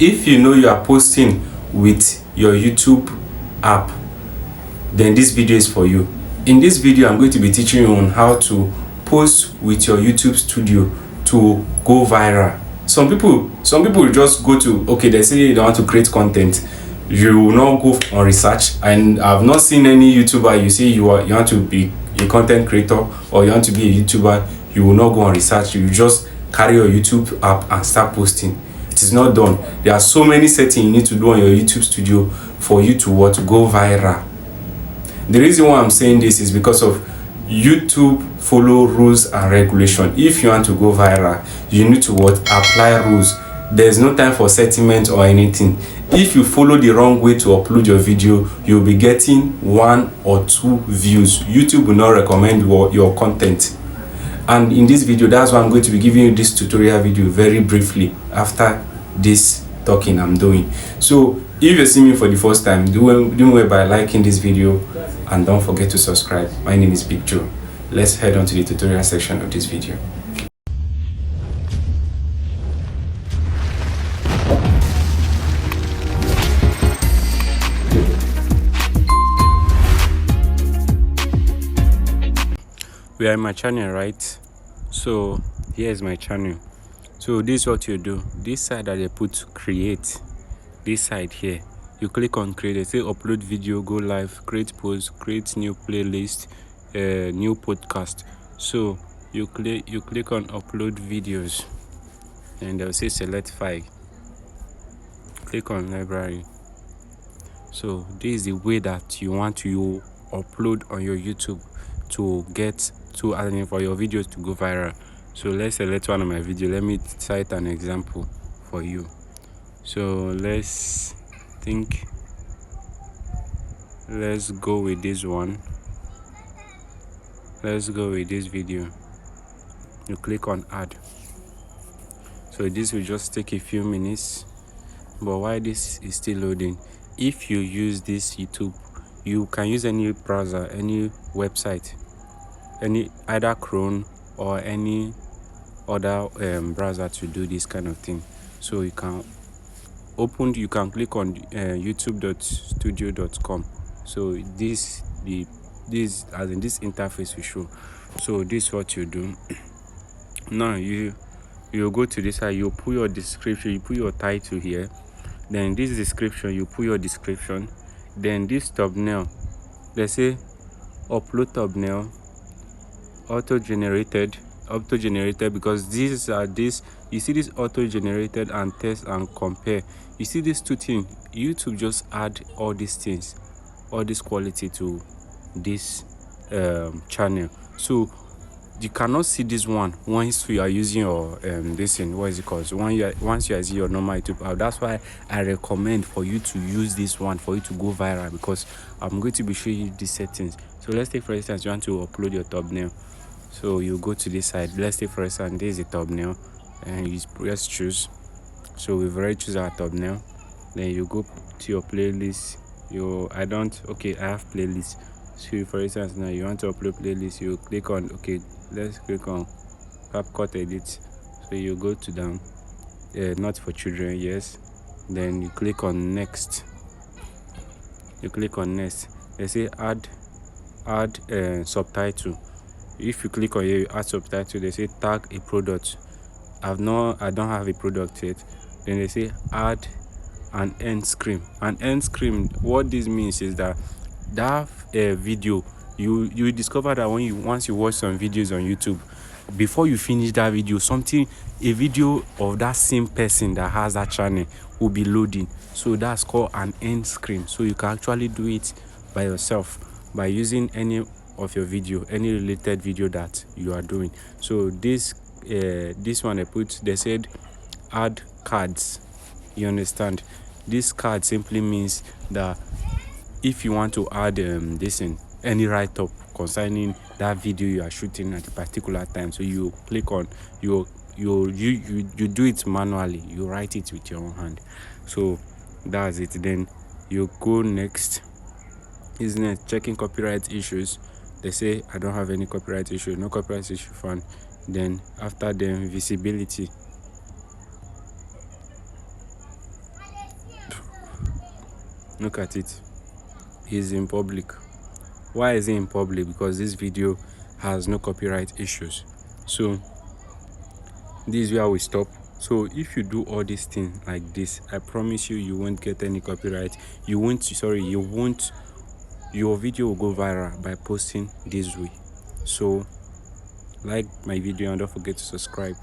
If you know you are posting with your YouTube app, then this video is for you. In this video, I'm going to be teaching you on how to post with your YouTube studio to go viral. Some people just go to, okay, they say they want to create content, you will not go on research. And I've not seen any YouTuber, you say you want to be a content creator or you want to be a YouTuber, you will not go on research. You just carry your YouTube app and start posting. It is not done. There are so many settings you need to do on your YouTube studio for you to go viral. The reason why I'm saying this is because of YouTube follow rules and regulation. If you want to go viral, you need to apply rules. There's no time for settlement or anything. If you follow the wrong way to upload your video, you'll be getting 1 or 2 views. YouTube will not recommend your content. And in this video, that's why I'm going to be giving you this tutorial video very briefly after this talking I'm doing. So if you're seeing me for the first time, do it by liking this video and don't forget to subscribe. My name is Big Joe. Let's head on to the tutorial section of this video. We are in my channel, right? So here's my channel. So this is what you do. This side that they put create, this side here, you click on create. They say upload video, go live, create post, create new playlist, new podcast. So you click on upload videos and they'll say select file. Click on library. So this is the way that you want to upload on your YouTube to get to, and for your videos to go viral. So let's select one of my videos. Let me cite an example for you. So let's go with this one. Let's go with this video. You click on add. So this will just take a few minutes, but while this is still loading, if you use this YouTube, you can use any browser, any website, either Chrome or any other browser to do this kind of thing. So you can click on youtube.studio.com. So this as in this interface will show. So this is what you do. Now you go to this side, you put your description, you put your title here. Then this description, you put your description. Then this thumbnail, they say upload thumbnail, auto-generated, because these are you see this auto-generated and test and compare. You see these two things, YouTube just add all these things, all this quality to this channel. So you cannot see this one once you are using your this thing, what is it called? So once you are using your normal YouTube app. That's why I recommend for you to use this one for you to go viral, because I'm going to be showing you these settings. So let's take, for instance, you want to upload your thumbnail. So you go to this side. Let's take, for instance, this is a thumbnail, and you press choose. So we've already choose our thumbnail. Then you go to your playlist. I have playlist. So for instance, now you want to upload playlist, you click on let's click on CapCut edit. So you go to down, not for children, yes. Then you click on next. They say add subtitle. If you click on here, you add subtitle. They say tag a product. I don't have a product yet. Then they say add an end screen. An end screen, what this means is that video, you discover that once you watch some videos on YouTube, before you finish that video, a video of that same person that has that channel will be loading. So that's called an end screen. So you can actually do it by yourself by using any of your video, any related video that you are doing. So this one they said add cards. You understand? This card simply means that if you want to add this in any write-up concerning that video you are shooting at a particular time, so you click on you do it manually, you write it with your own hand. So that's it. Then you go next, isn't it? Checking copyright issues. They say I don't have any copyright issue, no copyright issue found. Then after the visibility, Look at it. It's in public. Why is it in public? Because this video has no copyright issues. So this is where we stop. So if you do all these things like this, I promise you, you won't get any copyright. You won't your video will go viral by posting this way. So like my video and don't forget to subscribe.